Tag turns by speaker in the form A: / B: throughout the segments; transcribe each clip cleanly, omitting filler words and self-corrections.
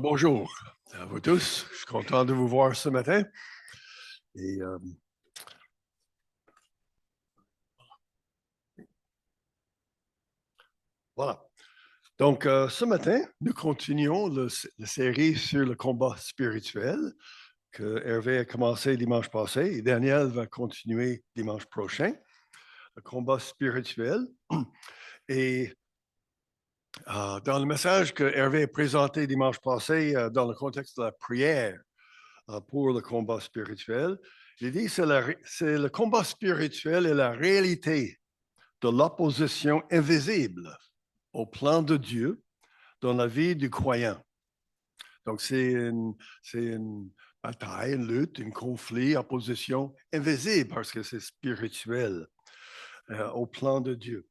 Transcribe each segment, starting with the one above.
A: Bonjour à vous tous. Je suis content de vous voir ce matin. Et voilà. Donc, ce matin, nous continuons la série sur le combat spirituel que Hervé a commencé dimanche passé et Daniel va continuer dimanche prochain. Le combat spirituel. Et dans le message que Hervé a présenté dimanche passé, dans le contexte de la prière pour le combat spirituel, il dit que c'est le combat spirituel et la réalité de l'opposition invisible au plan de Dieu dans la vie du croyant. Donc, c'est une bataille, une lutte, un conflit, opposition invisible parce que c'est spirituel au plan de Dieu.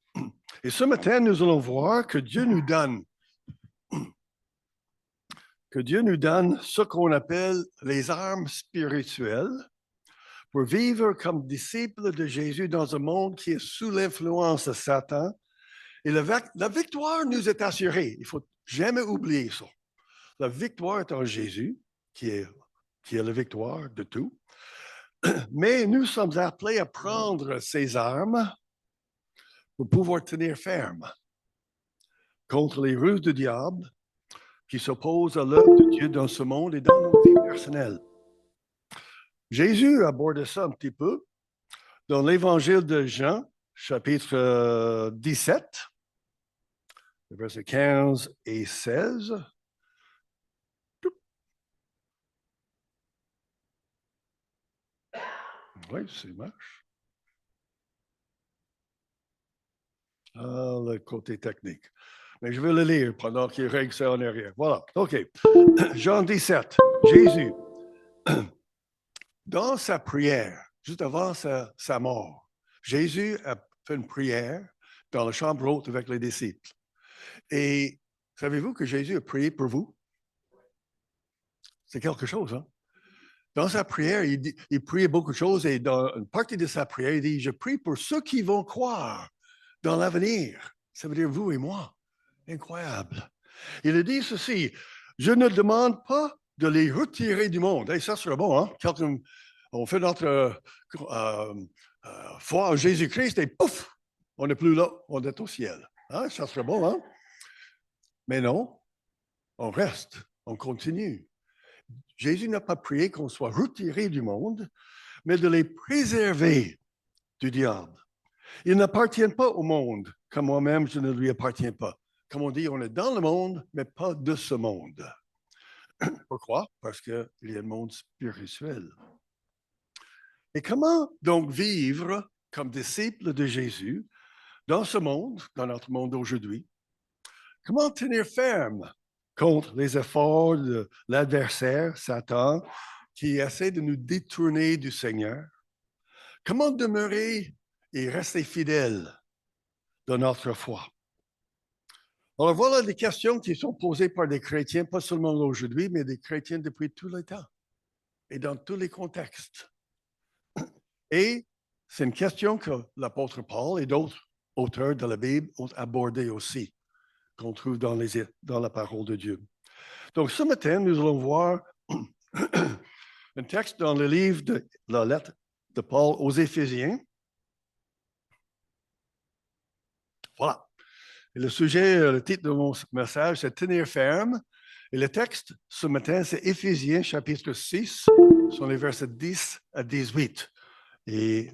A: Et ce matin, nous allons voir que Dieu nous donne ce qu'on appelle les armes spirituelles pour vivre comme disciples de Jésus dans un monde qui est sous l'influence de Satan. Et la victoire nous est assurée. Il ne faut jamais oublier ça. La victoire est en Jésus, qui est la victoire de tout. Mais nous sommes appelés à prendre ces armes pour pouvoir tenir ferme contre les ruses du diable qui s'opposent à l'œuvre de Dieu dans ce monde et dans nos vies personnelles. Jésus aborde ça un petit peu dans l'Évangile de Jean, chapitre 17, versets 15 et 16. Oui, c'est marche. Le côté technique. Mais je vais le lire pendant qu'il règle ça en arrière. Voilà. OK. Jean 17. Jésus, dans sa prière, juste avant sa mort, Jésus a fait une prière dans la chambre haute avec les disciples. Et savez-vous que Jésus a prié pour vous? C'est quelque chose, hein? Dans sa prière, il priait beaucoup de choses et dans une partie de sa prière, il dit, je prie pour ceux qui vont croire dans l'avenir. Ça veut dire vous et moi. Incroyable. Il a dit ceci, je ne demande pas de les retirer du monde. Et ça serait bon, hein? On fait notre foi en Jésus-Christ et pouf, on n'est plus là, on est au ciel. Hein? Ça serait bon, hein? Mais non, on reste, on continue. Jésus n'a pas prié qu'on soit retiré du monde, mais de les préserver du diable. Ils n'appartiennent pas au monde, comme moi-même, je ne lui appartiens pas. Comme on dit, on est dans le monde, mais pas de ce monde. Pourquoi? Parce qu'il y a un monde spirituel. Et comment donc vivre comme disciples de Jésus dans ce monde, dans notre monde d'aujourd'hui? Comment tenir ferme contre les efforts de l'adversaire, Satan, qui essaie de nous détourner du Seigneur? Comment demeurer et rester fidèles de notre foi? Alors voilà des questions qui sont posées par des chrétiens, pas seulement aujourd'hui, mais des chrétiens depuis tout le temps et dans tous les contextes. Et c'est une question que l'apôtre Paul et d'autres auteurs de la Bible ont abordée aussi, qu'on trouve dans la parole de Dieu. Donc ce matin, nous allons voir un texte dans le livre de la lettre de Paul aux Éphésiens. Voilà. Et le sujet, le titre de mon message, c'est Tenir ferme. Et le texte ce matin, c'est Éphésiens chapitre 6, sur les versets 10 à 18. Et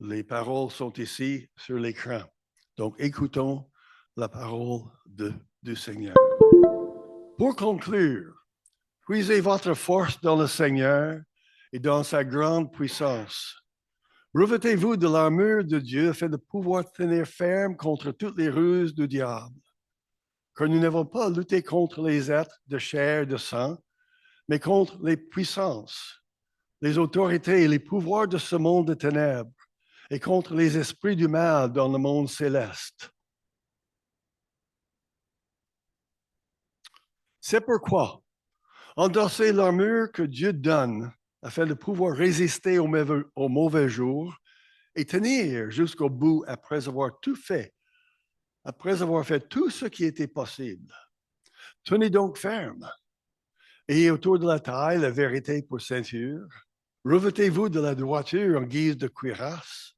A: les paroles sont ici sur l'écran. Donc, écoutons la parole du Seigneur. Pour conclure, puisez votre force dans le Seigneur et dans sa grande puissance. Revêtez-vous de l'armure de Dieu afin de pouvoir tenir ferme contre toutes les ruses du diable. Car nous n'avons pas à lutter contre les êtres de chair et de sang, mais contre les puissances, les autorités et les pouvoirs de ce monde de ténèbres, et contre les esprits du mal dans le monde céleste. C'est pourquoi, endossez l'armure que Dieu donne afin de pouvoir résister aux mauvais jours et tenir jusqu'au bout après avoir tout fait, après avoir fait tout ce qui était possible. Tenez donc ferme, Ayez autour de la taille la vérité pour ceinture. Revêtez-vous de la droiture en guise de cuirasse.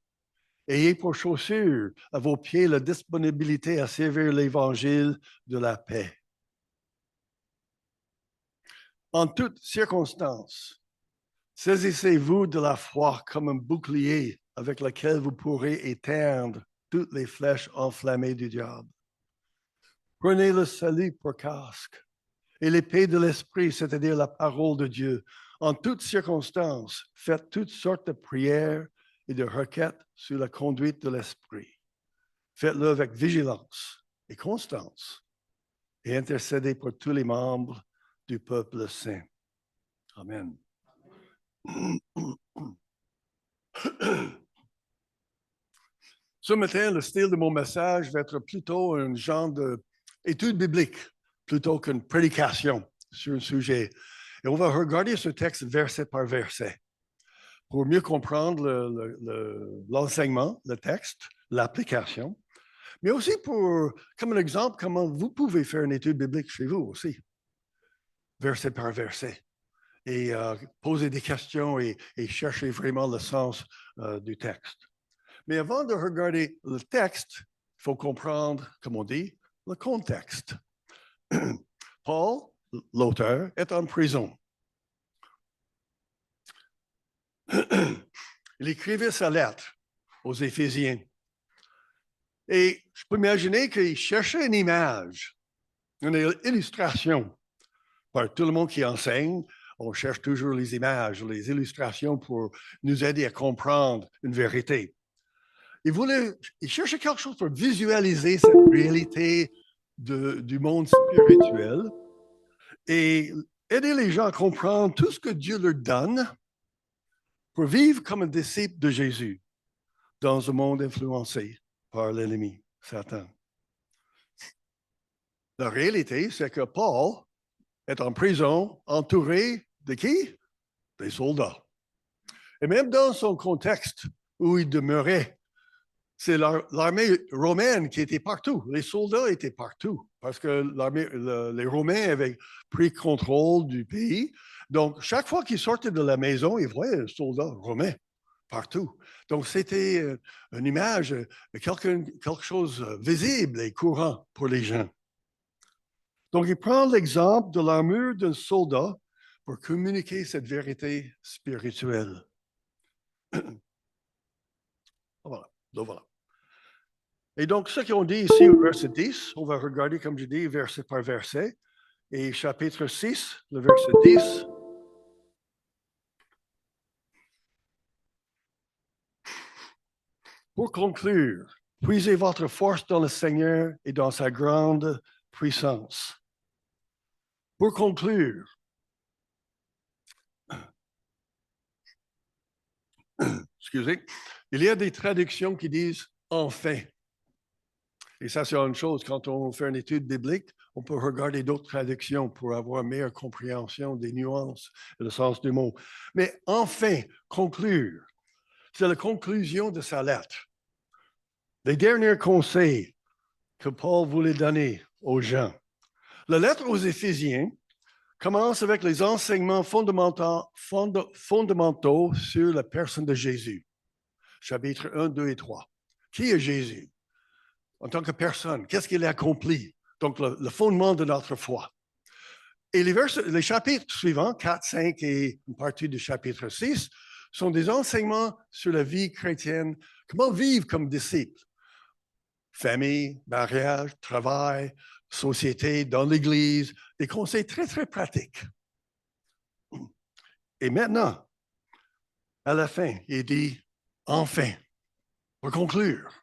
A: Ayez pour chaussure à vos pieds la disponibilité à servir l'Évangile de la paix. En toutes circonstances, saisissez-vous de la foi comme un bouclier avec lequel vous pourrez éteindre toutes les flèches enflammées du diable. Prenez le salut pour casque et l'épée de l'Esprit, c'est-à-dire la parole de Dieu. En toutes circonstances, faites toutes sortes de prières et de requêtes sous la conduite de l'Esprit. Faites-le avec vigilance et constance et intercédez pour tous les membres du peuple saint. Amen. Ce matin, le style de mon message va être plutôt un genre d'étude biblique plutôt qu'une prédication sur un sujet. Et on va regarder ce texte verset par verset pour mieux comprendre l'enseignement, le texte, l'application, mais aussi pour, comme un exemple, comment vous pouvez faire une étude biblique chez vous aussi, verset par verset, et poser des questions et chercher vraiment le sens du texte. Mais avant de regarder le texte, il faut comprendre, comme on dit, le contexte. Paul, l'auteur, est en prison. Il écrivait sa lettre aux Éphésiens. Et je peux imaginer qu'il cherchait une image, une illustration. Par tout le monde qui enseigne, on cherche toujours les images, les illustrations pour nous aider à comprendre une vérité. Il cherchait quelque chose pour visualiser cette réalité du monde spirituel et aider les gens à comprendre tout ce que Dieu leur donne pour vivre comme un disciple de Jésus dans un monde influencé par l'ennemi, Satan. La réalité, c'est que Paul est en prison, entouré de qui? Des soldats. Et même dans son contexte où il demeurait, c'est l'armée romaine qui était partout. Les soldats étaient partout parce que les Romains avaient pris contrôle du pays. Donc, chaque fois qu'ils sortaient de la maison, ils voyaient un soldat romain partout. Donc, c'était une image, quelque chose de visible et courant pour les gens. Donc, il prend l'exemple de l'armure d'un soldat pour communiquer cette vérité spirituelle. Voilà. Donc, voilà. Et donc, ce qu'on dit ici au verset 10, on va regarder, comme je dis, verset par verset. Et chapitre 6, le verset 10. Pour conclure, puisez votre force dans le Seigneur et dans sa grande puissance. Pour conclure, excusez, il y a des traductions qui disent enfin. Et ça, c'est une chose, quand on fait une étude biblique, on peut regarder d'autres traductions pour avoir une meilleure compréhension des nuances et le sens du mot. Mais enfin, conclure, c'est la conclusion de sa lettre. Les derniers conseils que Paul voulait donner aux gens. La lettre aux Éphésiens commence avec les enseignements fondamentaux sur la personne de Jésus. Chapitre 1, 2 et 3. Qui est Jésus? En tant que personne, qu'est-ce qu'il a accompli? Donc, le fondement de notre foi. Et les chapitres suivants, 4, 5 et une partie du chapitre 6, sont des enseignements sur la vie chrétienne, comment vivre comme disciple. Famille, mariage, travail, société, dans l'Église, des conseils très, très pratiques. Et maintenant, à la fin, il dit, enfin, pour conclure,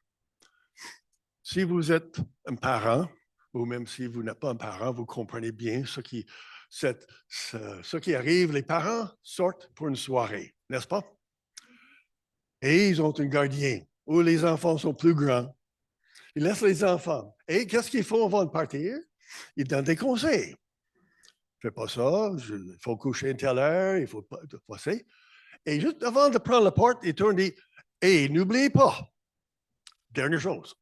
A: si vous êtes un parent, ou même si vous n'êtes pas un parent, vous comprenez bien ce qui arrive. Les parents sortent pour une soirée, n'est-ce pas? Et ils ont un gardien, où les enfants sont plus grands. Ils laissent les enfants. Et qu'est-ce qu'ils font avant de partir? Ils donnent des conseils. Fais pas ça, il faut coucher une telle heure, il faut pas passer. Et juste avant de prendre la porte, ils tournent et disent, hey, n'oubliez pas, dernière chose,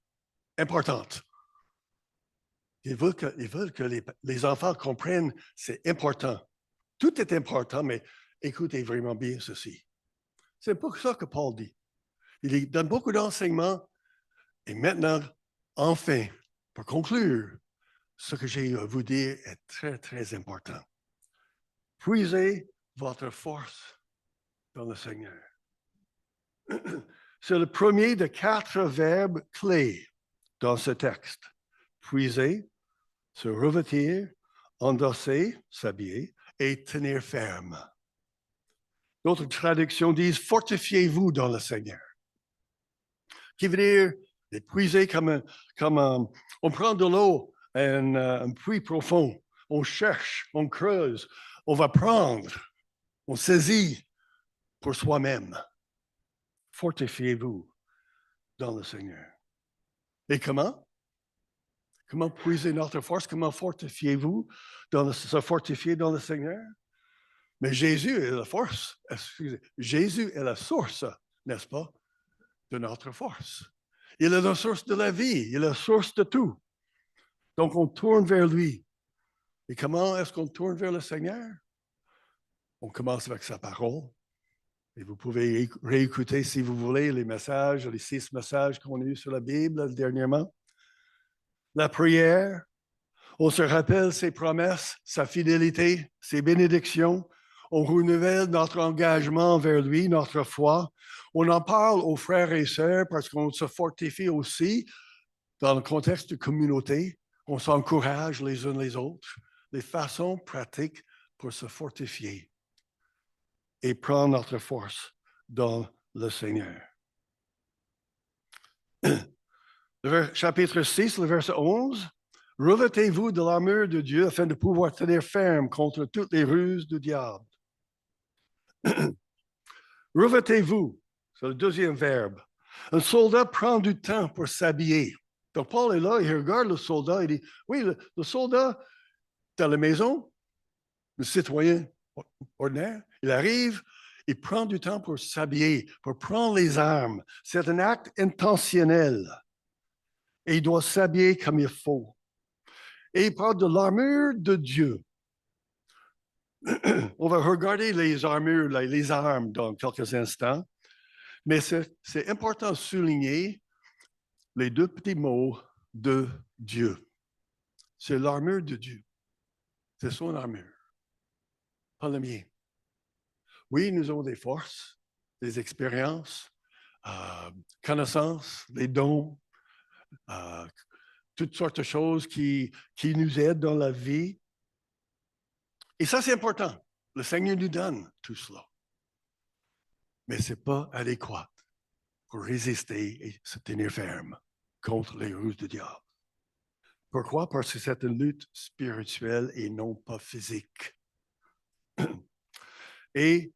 A: importante. Ils veulent que les enfants comprennent c'est important Tout est important, mais écoutez vraiment bien ceci. C'est pas ça que Paul dit. Il donne beaucoup d'enseignements. Et maintenant, enfin, pour conclure, ce que j'ai à vous dire est très, très important. Puisez votre force dans le Seigneur. C'est le premier de 4 verbes clés dans ce texte. Puiser, se revêtir, endosser, s'habiller et tenir ferme. D'autres traductions disent fortifiez-vous dans le Seigneur. Qui veut dire puiser comme on prend de l'eau, un puits profond, on cherche, on creuse, on va prendre, on saisit pour soi-même. Fortifiez-vous dans le Seigneur. Et comment? Comment puiser notre force? Comment fortifiez-vous se fortifier dans le Seigneur? Mais Jésus est la force. Excusez, Jésus est la source, n'est-ce pas, de notre force. Il est la source de la vie. Il est la source de tout. Donc, on tourne vers lui. Et comment est-ce qu'on tourne vers le Seigneur? On commence avec sa parole. Et vous pouvez réécouter, si vous voulez, les 6 messages qu'on a eus sur la Bible dernièrement. La prière, on se rappelle ses promesses, sa fidélité, ses bénédictions. On renouvelle notre engagement vers lui, notre foi. On en parle aux frères et sœurs parce qu'on se fortifie aussi dans le contexte de communauté. On s'encourage les uns les autres. Les façons pratiques pour se fortifier et prendre notre force dans le Seigneur. Le chapitre 6, le verset 11. Revêtez-vous de l'armure de Dieu afin de pouvoir tenir ferme contre toutes les ruses du diable. Revêtez-vous, c'est le deuxième verbe. Un soldat prend du temps pour s'habiller. Donc Paul est là, il regarde le soldat, il dit, oui, le soldat dans la maison, le citoyen ordinaire, il arrive, il prend du temps pour s'habiller, pour prendre les armes. C'est un acte intentionnel. Et il doit s'habiller comme il faut. Et il parle de l'armure de Dieu. On va regarder les armures, les armes dans quelques instants. Mais c'est important de souligner les 2 petits mots de Dieu. C'est l'armure de Dieu. C'est son armure, pas le mien. Oui, nous avons des forces, des expériences, connaissances, des dons, toutes sortes de choses qui nous aident dans la vie. Et ça, c'est important. Le Seigneur nous donne tout cela. Mais ce n'est pas adéquat pour résister et se tenir ferme contre les ruses du diable. Pourquoi? Parce que c'est une lutte spirituelle et non pas physique. Et,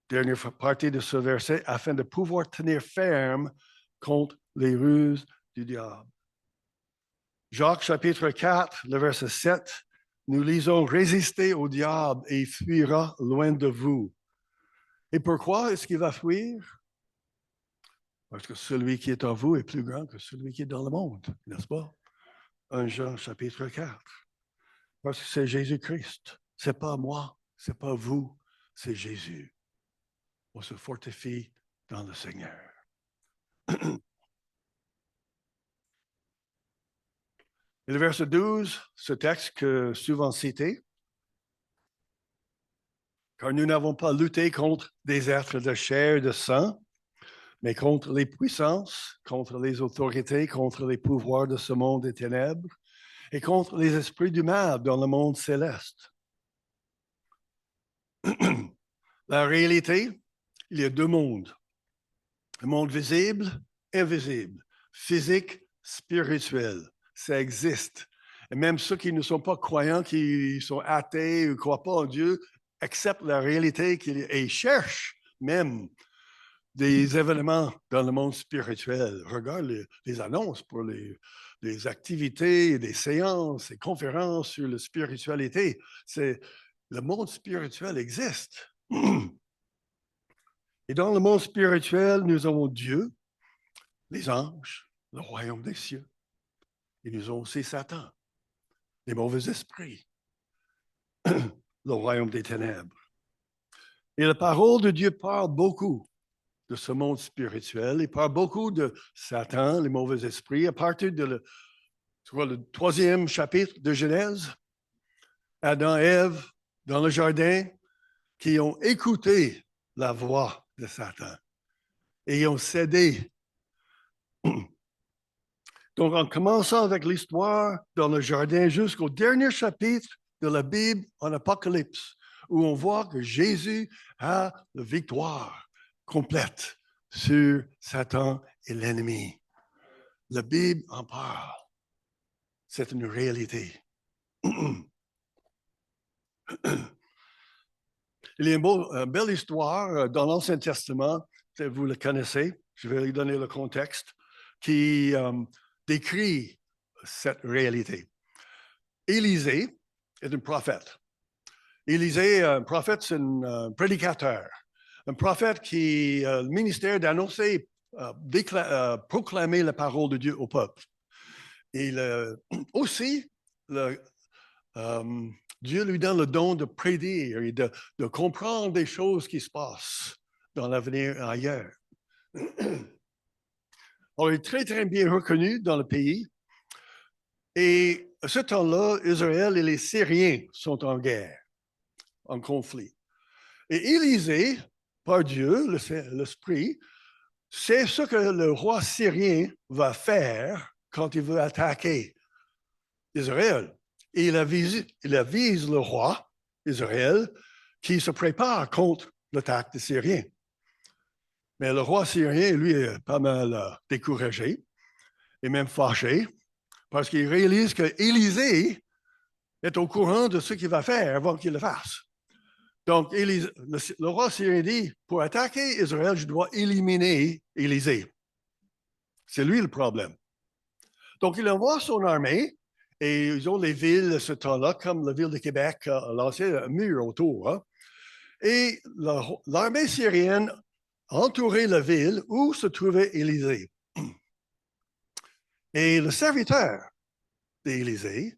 A: dernière partie de ce verset, afin de pouvoir tenir ferme contre les ruses du diable. Jacques chapitre 4, le verset 7, nous lisons « Résistez au diable et il fuira loin de vous ». Et pourquoi est-ce qu'il va fuir? Parce que celui qui est en vous est plus grand que celui qui est dans le monde, n'est-ce pas? 1 Jean chapitre 4. Parce que c'est Jésus-Christ. Ce n'est pas moi, ce n'est pas vous, c'est Jésus. On se fortifie dans le Seigneur. Et le verset 12, ce texte que souvent cité, car nous n'avons pas lutté contre des êtres de chair et de sang, mais contre les puissances, contre les autorités, contre les pouvoirs de ce monde des ténèbres et contre les esprits du mal dans le monde céleste. La réalité, il y a 2 mondes. Le monde visible, invisible, physique, spirituel. Ça existe. Et même ceux qui ne sont pas croyants, qui sont athées ou ne croient pas en Dieu, acceptent la réalité et cherchent même des événements dans le monde spirituel. Regarde les annonces pour les activités, des séances, des conférences sur la spiritualité. Le monde spirituel existe. Et dans le monde spirituel, nous avons Dieu, les anges, le royaume des cieux. Et nous avons aussi Satan, les mauvais esprits. le royaume des ténèbres. Et la parole de Dieu parle beaucoup de ce monde spirituel. Il parle beaucoup de Satan, les mauvais esprits, à partir de le 3e chapitre de Genèse. Adam et Ève, dans le jardin, qui ont écouté la voix de Satan et ont cédé. Donc, en commençant avec l'histoire dans le jardin jusqu'au dernier chapitre de la Bible en Apocalypse, où on voit que Jésus a la victoire complète sur Satan et l'ennemi. La Bible en parle. C'est une réalité. Il y a une belle histoire dans l'Ancien Testament, vous le connaissez, je vais lui donner le contexte, qui décrit cette réalité. Élisée est un prophète. Élisée, un prophète, c'est un prédicateur. Un prophète qui a le ministère d'annoncer, proclamer la parole de Dieu au peuple. Et aussi, Dieu lui donne le don de prédire et de comprendre des choses qui se passent dans l'avenir ailleurs. Alors, il est très, très bien reconnu dans le pays. Et à ce temps-là, Israël et les Syriens sont en guerre, en conflit. Et Élisée, par Dieu, l'Esprit, c'est ce que le roi syrien va faire quand il veut attaquer Israël. Et il avise le roi Israël qui se prépare contre l'attaque des Syriens. Mais le roi syrien, lui, est pas mal découragé et même fâché parce qu'il réalise que Élisée est au courant de ce qu'il va faire avant qu'il le fasse. Donc, le roi syrien dit, pour attaquer Israël, je dois éliminer Élisée. C'est lui le problème. Donc, il envoie son armée, et ils ont les villes à ce temps-là, comme la ville de Québec, a lancé un mur autour. Hein. Et l'armée syrienne a entouré la ville où se trouvait Élisée. Et le serviteur d'Élisée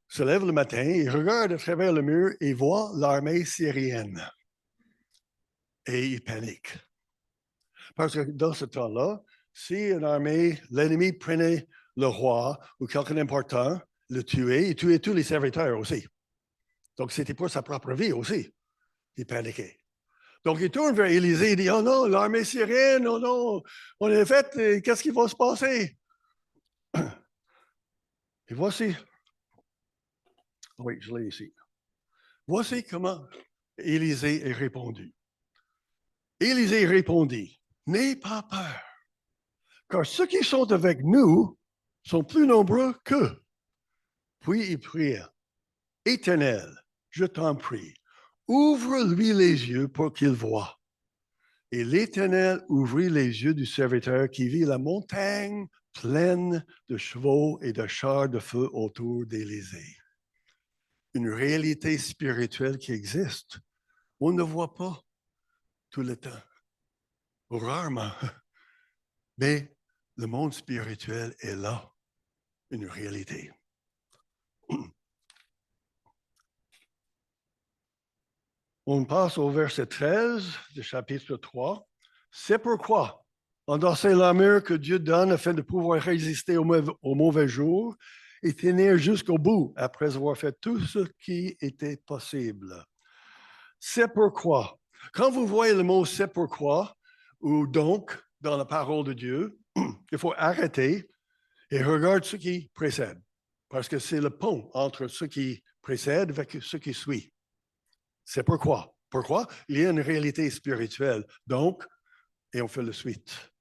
A: se lève le matin, il regarde à travers le mur et voit l'armée syrienne. Et il panique. Parce que dans ce temps-là, si une armée, l'ennemi prenait le roi ou quelqu'un d'important, le tuait, il tuait tous les serviteurs aussi. Donc, c'était pour sa propre vie aussi. Il paniquait. Donc, il tourne vers Élisée et dit, oh non, l'armée syrienne, oh non, on est fait, qu'est-ce qui va se passer? Et voici, oui, je l'ai ici. Voici comment Élisée est répondu. Élisée répondit, n'aie pas peur, car ceux qui sont avec nous sont plus nombreux qu'eux. Puis il pria, Éternel, je t'en prie, ouvre-lui les yeux pour qu'il voie. Et l'Éternel ouvrit les yeux du serviteur qui vit la montagne pleine de chevaux et de chars de feu autour d'Élisée. Une réalité spirituelle qui existe. On ne voit pas tout le temps, rarement, mais le monde spirituel est là, une réalité. On passe au verset 13 du chapitre 3. C'est pourquoi, endossez l'armure que Dieu donne afin de pouvoir résister au mauvais jour et tenir jusqu'au bout après avoir fait tout ce qui était possible. C'est pourquoi. Quand vous voyez le mot c'est pourquoi ou donc dans la parole de Dieu, il faut arrêter et regarder ce qui précède. Parce que c'est le pont entre ce qui précède et ce qui suit. C'est pourquoi. Pourquoi? Il y a une réalité spirituelle. Donc, et on fait la suite.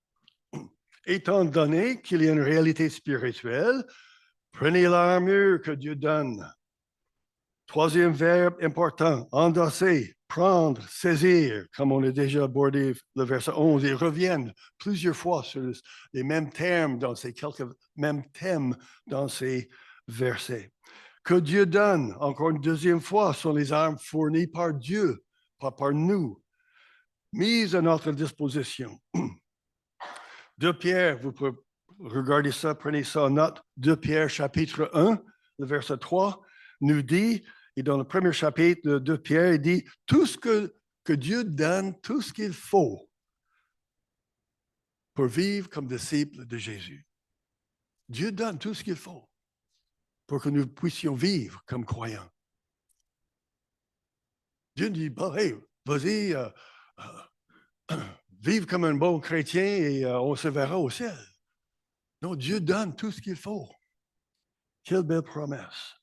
A: Étant donné qu'il y a une réalité spirituelle, prenez l'armure que Dieu donne. Troisième verbe important, endosser, prendre, saisir, comme on a déjà abordé le verset 11. Ils reviennent plusieurs fois sur les mêmes termes dans ces quelques mêmes thèmes dans ces versets. Que Dieu donne, encore une deuxième fois, sont les armes fournies par Dieu, pas par nous, mises à notre disposition. 2 Pierre, vous pouvez regarder ça, prenez ça en note. 2 Pierre, chapitre 1, le verset 3, nous dit Et dans le premier chapitre de Pierre, il dit, tout ce que Dieu donne, tout ce qu'il faut pour vivre comme disciples de Jésus. Dieu donne tout ce qu'il faut pour que nous puissions vivre comme croyants. Dieu ne dit pas, hey, vas-y, vive comme un bon chrétien et on se verra au ciel. Non, Dieu donne tout ce qu'il faut. Quelle belle promesse.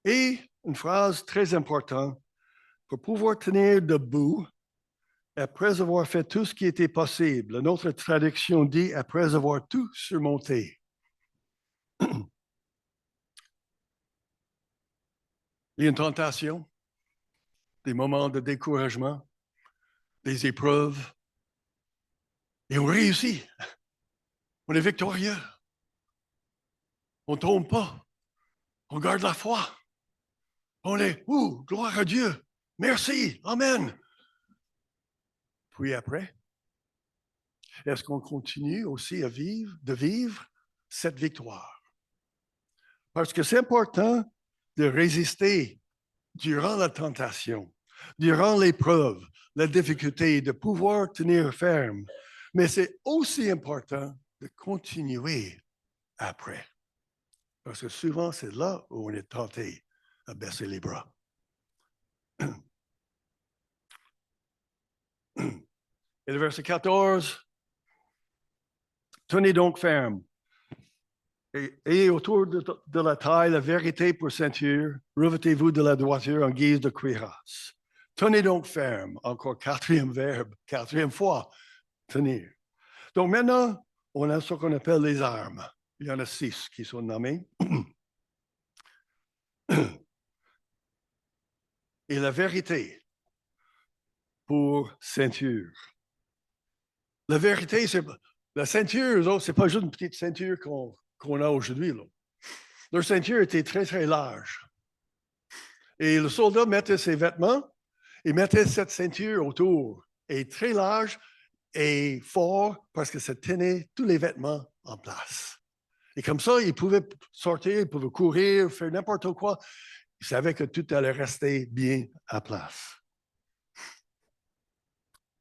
A: Et une phrase très importante, pour pouvoir tenir debout, après avoir fait tout ce qui était possible. Notre traduction dit, après avoir tout surmonté. Il y a une tentation, des moments de découragement, des épreuves, et on réussit. On est victorieux. On ne tombe pas. On garde la foi. On est, gloire à Dieu. Merci. Amen. Puis après, est-ce qu'on continue aussi de vivre cette victoire? Parce que c'est important de résister durant la tentation, durant l'épreuve, la difficulté, de pouvoir tenir ferme. Mais c'est aussi important de continuer après. Parce que souvent, c'est là où on est tenté à baisser les bras. Et le verset 14, tenez donc ferme. Et autour de la taille, la vérité pour ceinture, revêtez-vous de la droiture en guise de cuirasse. Tenez donc ferme, encore quatrième verbe, quatrième fois, tenir. Donc maintenant, on a ce qu'on appelle les armes. Il y en a 6 qui sont nommées. Et la vérité pour ceinture. La vérité, c'est la ceinture, c'est pas juste une petite ceinture qu'on a aujourd'hui. Leur ceinture était très, très large. Et le soldat mettait ses vêtements, il mettait cette ceinture autour, et très large et fort, parce que ça tenait tous les vêtements en place. Et comme ça, il pouvait sortir, il pouvait courir, faire n'importe quoi. Il savait que tout allait rester bien à place.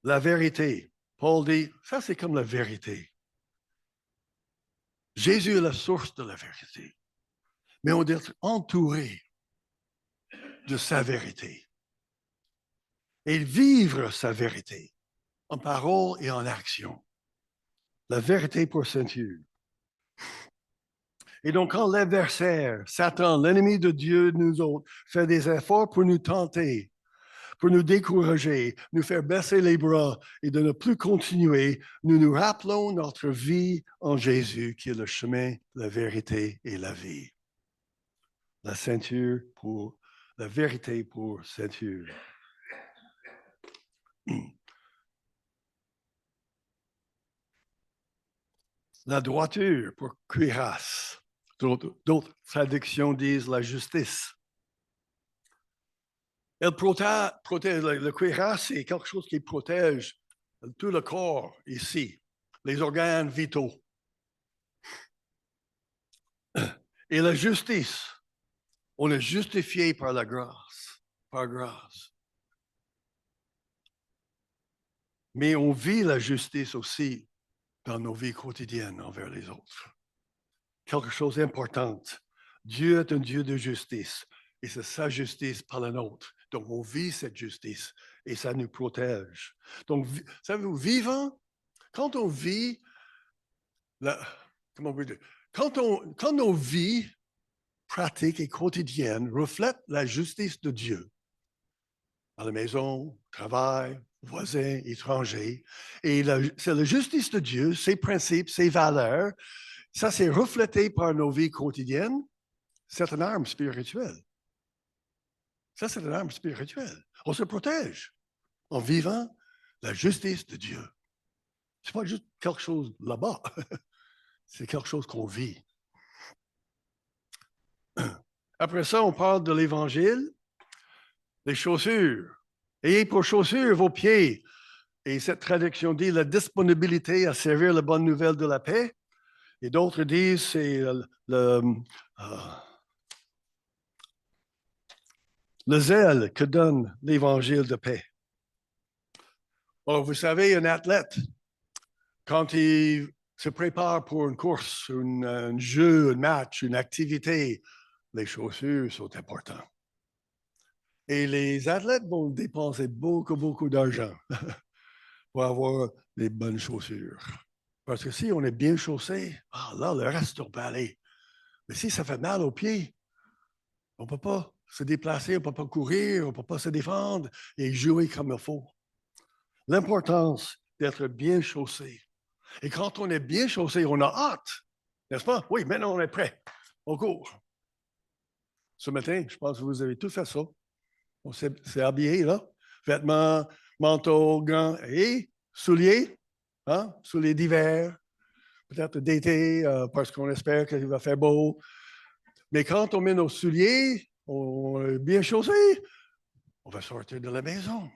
A: La vérité. Paul dit, ça c'est comme la vérité. Jésus est la source de la vérité. Mais on doit être entouré de sa vérité. Et vivre sa vérité, en parole et en action. La vérité pour ceinture. Et donc, quand l'adversaire, Satan, l'ennemi de Dieu, nous autres, fait des efforts pour nous tenter, pour nous décourager, nous faire baisser les bras et de ne plus continuer, nous nous rappelons notre vie en Jésus, qui est le chemin, la vérité et la vie. La ceinture pour, la vérité pour ceinture. La droiture pour cuirasse. D'autres traductions disent la justice. Elle protège le cuirasse, c'est quelque chose qui protège tout le corps ici, les organes vitaux. Et la justice, on est justifié par la grâce, par grâce. Mais on vit la justice aussi dans nos vies quotidiennes envers les autres. Quelque chose d'important. Dieu est un Dieu de justice et c'est sa justice, pas la nôtre. Donc, on vit cette justice et ça nous protège. Donc, savez-vous, vivant, quand on vit, comment on peut dire, quand nos vies pratiques et quotidiennes reflètent la justice de Dieu, à la maison, au travail, voisins, étrangers, et c'est la justice de Dieu, ses principes, ses valeurs, ça c'est reflété par nos vies quotidiennes, c'est une arme spirituelle. Ça, c'est une arme spirituelle. On se protège en vivant la justice de Dieu. Ce n'est pas juste quelque chose là-bas. C'est quelque chose qu'on vit. Après ça, on parle de l'Évangile, les chaussures. Ayez pour chaussures vos pieds. Et cette traduction dit la disponibilité à servir la bonne nouvelle de la paix. Et d'autres disent c'est Le zèle que donne l'évangile de paix. Alors, vous savez, un athlète, quand il se prépare pour une course, un jeu, un match, une activité, les chaussures sont importantes. Et les athlètes vont dépenser beaucoup, beaucoup d'argent pour avoir les bonnes chaussures. Parce que si on est bien chaussé, là, le reste, on peut aller. Mais si ça fait mal aux pieds, on ne peut pas se déplacer, on ne peut pas courir, on ne peut pas se défendre et jouer comme il faut. L'importance d'être bien chaussé. Et quand on est bien chaussé, on a hâte, n'est-ce pas? Oui, maintenant on est prêt. On court. Ce matin, je pense que vous avez tout fait ça. On s'est habillé, là. Vêtements, manteau, gants et souliers. Hein? Souliers d'hiver, peut-être d'été, parce qu'on espère qu'il va faire beau. Mais quand on met nos souliers, on est bien chaussé, on va sortir de la maison.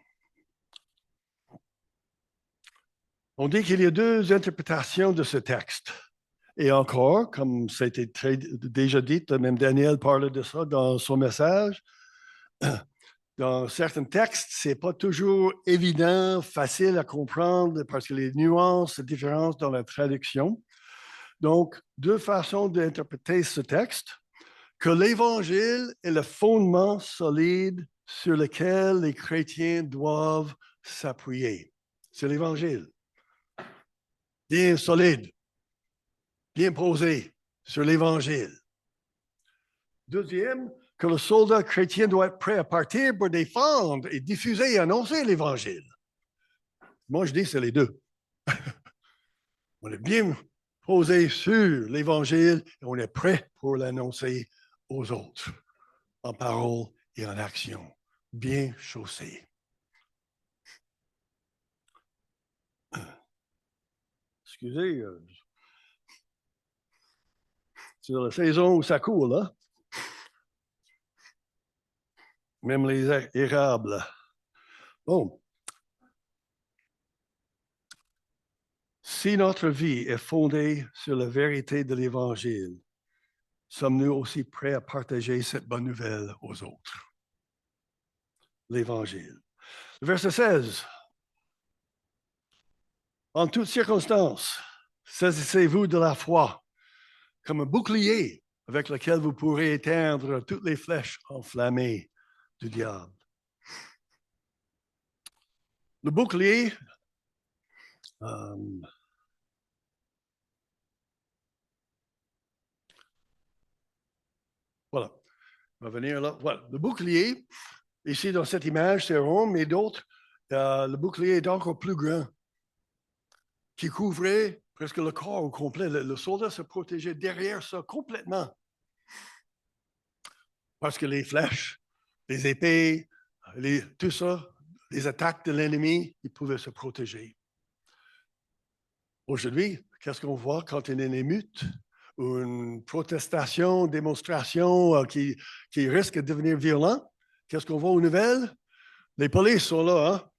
A: On dit qu'il y a deux interprétations de ce texte. Et encore, comme ça a été déjà dit, même Daniel parle de ça dans son message, dans certains textes, ce n'est pas toujours évident, facile à comprendre parce que les nuances, les différences dans la traduction. Donc, deux façons d'interpréter ce texte, que l'Évangile est le fondement solide sur lequel les chrétiens doivent s'appuyer. C'est l'Évangile. Bien solide, bien posé sur l'Évangile. Deuxième, que le soldat chrétien doit être prêt à partir pour défendre et diffuser et annoncer l'Évangile. Moi, je dis c'est les deux. On est bien posé sur l'Évangile et on est prêt pour l'annoncer aux autres, en parole et en action, bien chaussé. Excusez, c'est la saison où ça coule, là. Même les érables. Bon. Si notre vie est fondée sur la vérité de l'Évangile, sommes-nous aussi prêts à partager cette bonne nouvelle aux autres? L'Évangile. Verset 16. En toutes circonstances, saisissez-vous de la foi comme un bouclier avec lequel vous pourrez éteindre toutes les flèches enflammées du diable. Le bouclier, voilà, on va venir là. Voilà, le bouclier, ici dans cette image, c'est rond, mais d'autres, le bouclier est encore plus grand, qui couvrait presque le corps au complet. Le soldat se protégeait derrière ça complètement. Parce que les flèches, les épées, tout ça, les attaques de l'ennemi, il pouvait se protéger. Aujourd'hui, qu'est-ce qu'on voit quand il y a une émeute ou une protestation, démonstration qui risque de devenir violent? Qu'est-ce qu'on voit aux nouvelles? Les polices sont là, hein?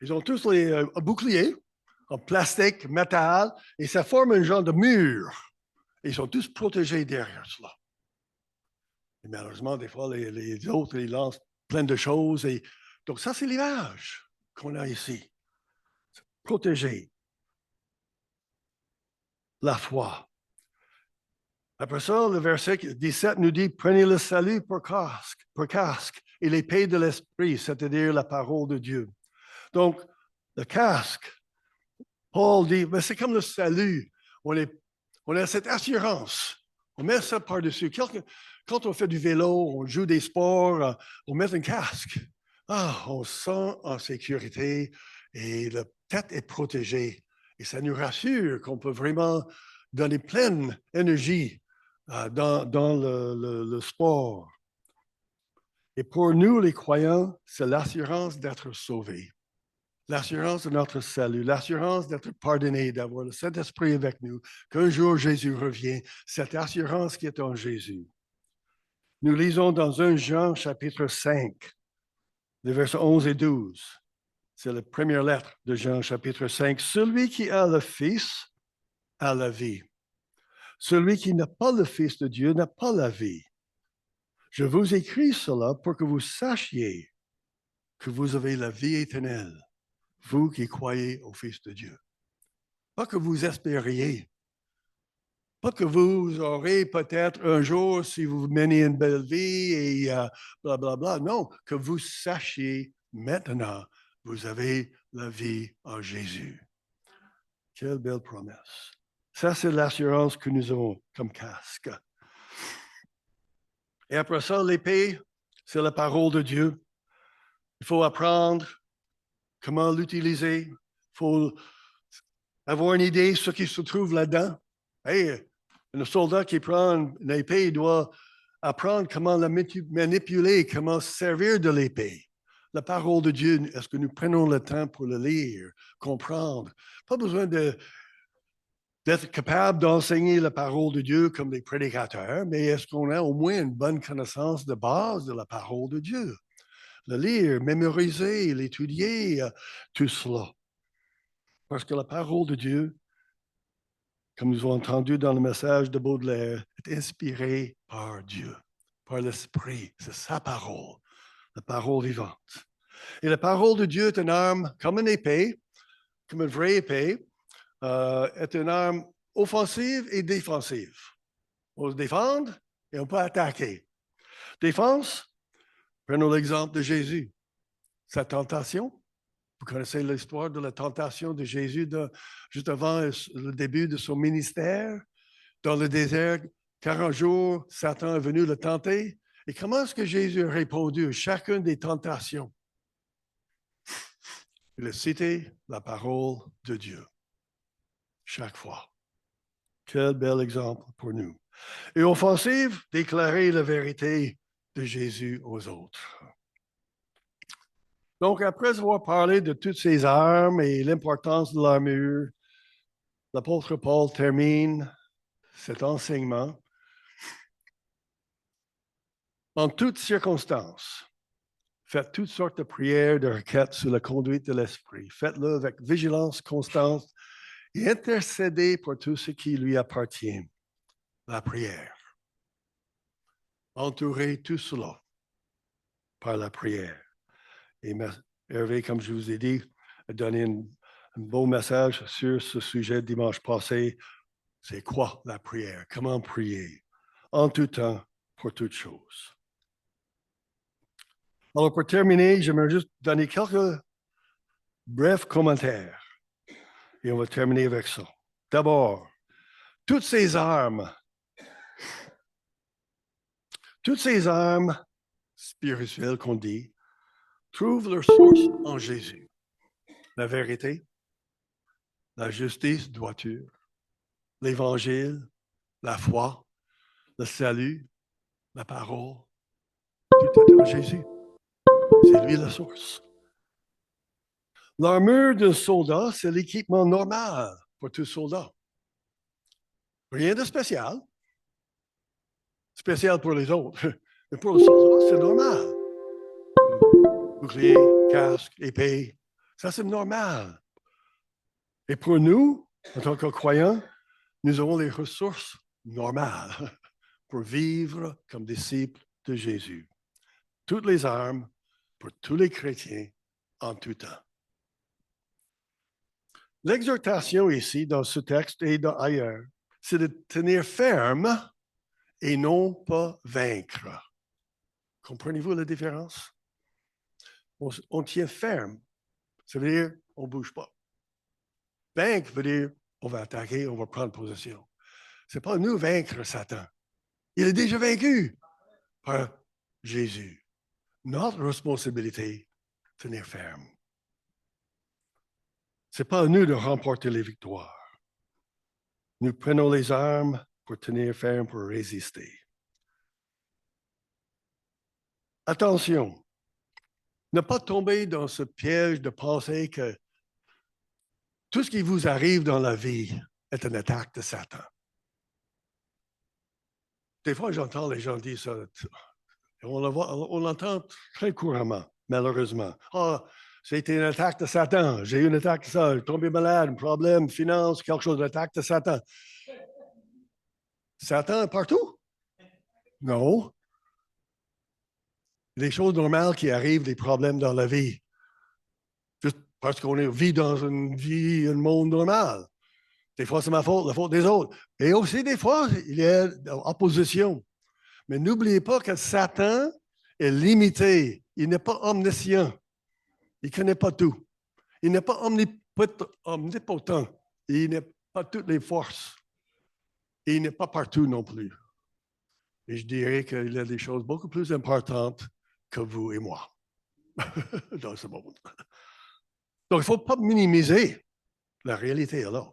A: Ils ont tous les boucliers en plastique, métal, et ça forme un genre de mur. Et ils sont tous protégés derrière cela. Et malheureusement, des fois, les autres, ils lancent plein de choses. Et... Donc, ça, c'est l'image qu'on a ici. Protéger la foi. Après ça, le verset 17 nous dit, prenez le salut pour casque et l'épée de l'esprit, c'est-à-dire la parole de Dieu. Donc, le casque, Paul dit, mais c'est comme le salut. On a cette assurance. On met ça par-dessus. Quand on fait du vélo, on joue des sports, on met un casque. On se sent en sécurité et la tête est protégée. Et ça nous rassure qu'on peut vraiment donner pleine énergie dans le sport. Et pour nous, les croyants, c'est l'assurance d'être sauvés. L'assurance de notre salut, l'assurance d'être pardonné, d'avoir le Saint-Esprit avec nous, qu'un jour Jésus revient, cette assurance qui est en Jésus. Nous lisons dans 1 Jean chapitre 5, les versets 11 et 12. C'est la première lettre de Jean chapitre 5. Celui qui a le Fils a la vie. Celui qui n'a pas le Fils de Dieu n'a pas la vie. Je vous écris cela pour que vous sachiez que vous avez la vie éternelle, vous qui croyez au Fils de Dieu. Pas que vous espériez, pas que vous aurez peut-être un jour, si vous menez une belle vie et blablabla. Non, que vous sachiez maintenant, vous avez la vie en Jésus. Quelle belle promesse. Ça, c'est l'assurance que nous avons comme casque. Et après ça, l'épée, c'est la parole de Dieu. Il faut apprendre comment l'utiliser. Il faut avoir une idée de ce qui se trouve là-dedans. Hey, un soldat qui prend une épée, il doit apprendre comment la manipuler, comment se servir de l'épée. La parole de Dieu, est-ce que nous prenons le temps pour le lire, comprendre? Pas besoin d'être capable d'enseigner la parole de Dieu comme des prédicateurs, mais est-ce qu'on a au moins une bonne connaissance de base de la parole de Dieu? Le lire, mémoriser, l'étudier, tout cela. Parce que la parole de Dieu, comme nous avons entendu dans le message de Baudelaire, est inspirée par Dieu, par l'Esprit. C'est sa parole, la parole vivante. Et la parole de Dieu est une arme comme une épée, comme une vraie épée, est une arme offensive et défensive. On se défend et on peut attaquer. Défense, prenons l'exemple de Jésus. Sa tentation, vous connaissez l'histoire de la tentation de Jésus juste avant le début de son ministère. Dans le désert, 40 jours, Satan est venu le tenter. Et comment est-ce que Jésus a répondu à chacune des tentations? Il a cité la parole de Dieu. Chaque fois. Quel bel exemple pour nous. Et offensive, déclarer la vérité de Jésus aux autres. Donc, après avoir parlé de toutes ces armes et l'importance de l'armure, l'apôtre Paul termine cet enseignement. En toutes circonstances, faites toutes sortes de prières, de requêtes sous la conduite de l'Esprit. Faites-le avec vigilance constante et intercédez pour tout ce qui lui appartient. La prière. Entourez tout cela par la prière. Et Hervé, comme je vous ai dit, a donné un beau message sur ce sujet dimanche passé. C'est quoi la prière? Comment prier? En tout temps, pour toutes choses. Alors, pour terminer, j'aimerais juste donner quelques brefs commentaires. Et on va terminer avec ça. D'abord, toutes ces armes spirituelles qu'on dit, trouvent leur source en Jésus. La vérité, la justice, droiture, l'Évangile, la foi, le salut, la parole, tout est en Jésus. C'est lui la source. L'armure d'un soldat, c'est l'équipement normal pour tout soldat. Rien de spécial. Spécial pour les autres. Mais pour le soldat, c'est normal. Bouclier, casque, épée, ça c'est normal. Et pour nous, en tant que croyants, nous avons les ressources normales pour vivre comme disciples de Jésus. Toutes les armes pour tous les chrétiens en tout temps. L'exhortation ici, dans ce texte et ailleurs, c'est de tenir ferme et non pas vaincre. Comprenez-vous la différence? On tient ferme. Ça veut dire on ne bouge pas. Vaincre veut dire on va attaquer, on va prendre position. Ce n'est pas nous vaincre Satan. Il est déjà vaincu par Jésus. Notre responsabilité, tenir ferme. Ce n'est pas à nous de remporter les victoires. Nous prenons les armes pour tenir ferme, pour résister. Attention, ne pas tomber dans ce piège de penser que tout ce qui vous arrive dans la vie est une attaque de Satan. Des fois, j'entends les gens dire ça. On l'entend très couramment, malheureusement. Ah, c'était une attaque de Satan. J'ai eu une attaque de ça. Je suis tombé malade, un problème, finance, quelque chose d'attaque de Satan. Satan est partout? Non. Des choses normales qui arrivent, des problèmes dans la vie. Juste parce qu'on vit dans un monde normal. Des fois, c'est ma faute, la faute des autres. Et aussi, des fois, il y a opposition. Mais n'oubliez pas que Satan est limité. Il n'est pas omniscient. Il ne connaît pas tout. Il n'est pas omnipotent. Il n'a pas toutes les forces. Et il n'est pas partout non plus. Et je dirais qu'il y a des choses beaucoup plus importantes que vous et moi dans ce monde. Donc, il ne faut pas minimiser. La réalité est là.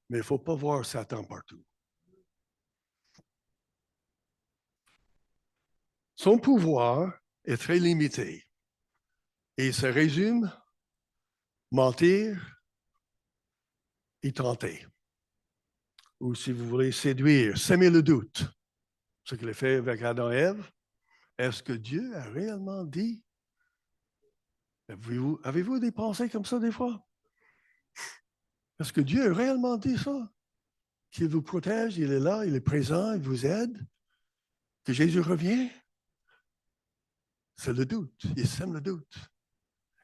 A: Mais il ne faut pas voir Satan partout. Son pouvoir est très limité. Et il se résume mentir et tenter. Ou si vous voulez séduire, semer le doute. Ce qu'il a fait avec Adam et Ève. Est-ce que Dieu a réellement dit? Avez-vous des pensées comme ça des fois? Est-ce que Dieu a réellement dit ça? Qu'il vous protège, il est là, il est présent, il vous aide? Que Jésus revient? C'est le doute. Il sème le doute.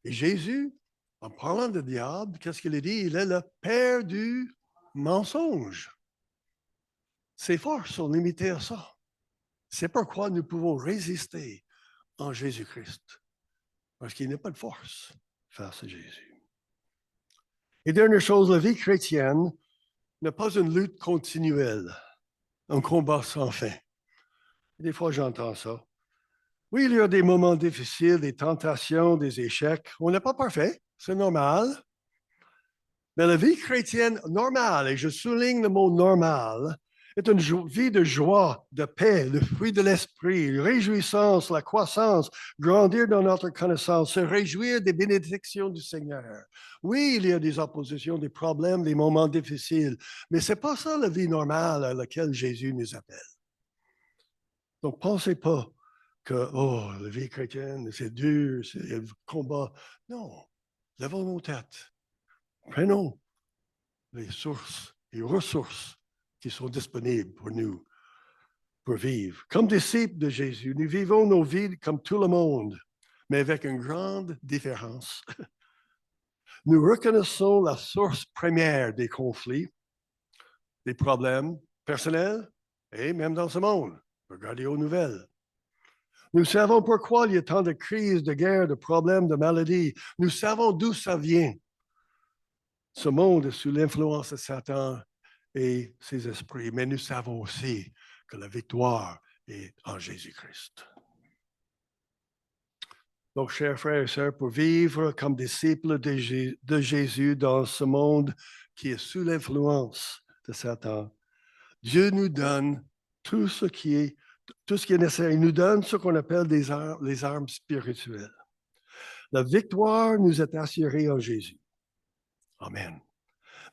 A: Et Jésus, en parlant de diable, qu'est-ce qu'il a dit? Il est le père du mensonge. Ses forces sont limitées à ça. C'est pourquoi nous pouvons résister en Jésus-Christ. Parce qu'il n'y a pas de force face à Jésus. Et dernière chose, la vie chrétienne n'est pas une lutte continuelle, un combat sans fin. Des fois, j'entends ça. Oui, il y a des moments difficiles, des tentations, des échecs. On n'est pas parfait, c'est normal. Mais la vie chrétienne normale, et je souligne le mot normal, est une vie de joie, de paix, le fruit de l'esprit, la réjouissance, la croissance, grandir dans notre connaissance, se réjouir des bénédictions du Seigneur. Oui, il y a des oppositions, des problèmes, des moments difficiles, mais ce n'est pas ça la vie normale à laquelle Jésus nous appelle. Donc, pensez pas que, oh, la vie chrétienne, c'est dur, c'est le combat. Non, levons nos têtes. Prenons les sources, les ressources qui sont disponibles pour nous, pour vivre. Comme disciples de Jésus, nous vivons nos vies comme tout le monde, mais avec une grande différence. Nous reconnaissons la source première des conflits, des problèmes personnels et même dans ce monde. Regardez aux nouvelles. Nous savons pourquoi il y a tant de crises, de guerres, de problèmes, de maladies. Nous savons d'où ça vient. Ce monde est sous l'influence de Satan et ses esprits, mais nous savons aussi que la victoire est en Jésus-Christ. Donc, chers frères et sœurs, pour vivre comme disciples de Jésus dans ce monde qui est sous l'influence de Satan, Dieu nous donne tout ce qui est nécessaire. Il nous donne ce qu'on appelle les armes spirituelles. La victoire nous est assurée en Jésus. Amen.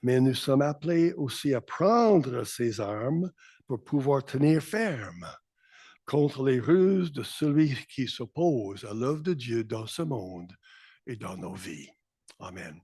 A: Mais nous sommes appelés aussi à prendre ces armes pour pouvoir tenir ferme contre les ruses de celui qui s'oppose à l'œuvre de Dieu dans ce monde et dans nos vies. Amen.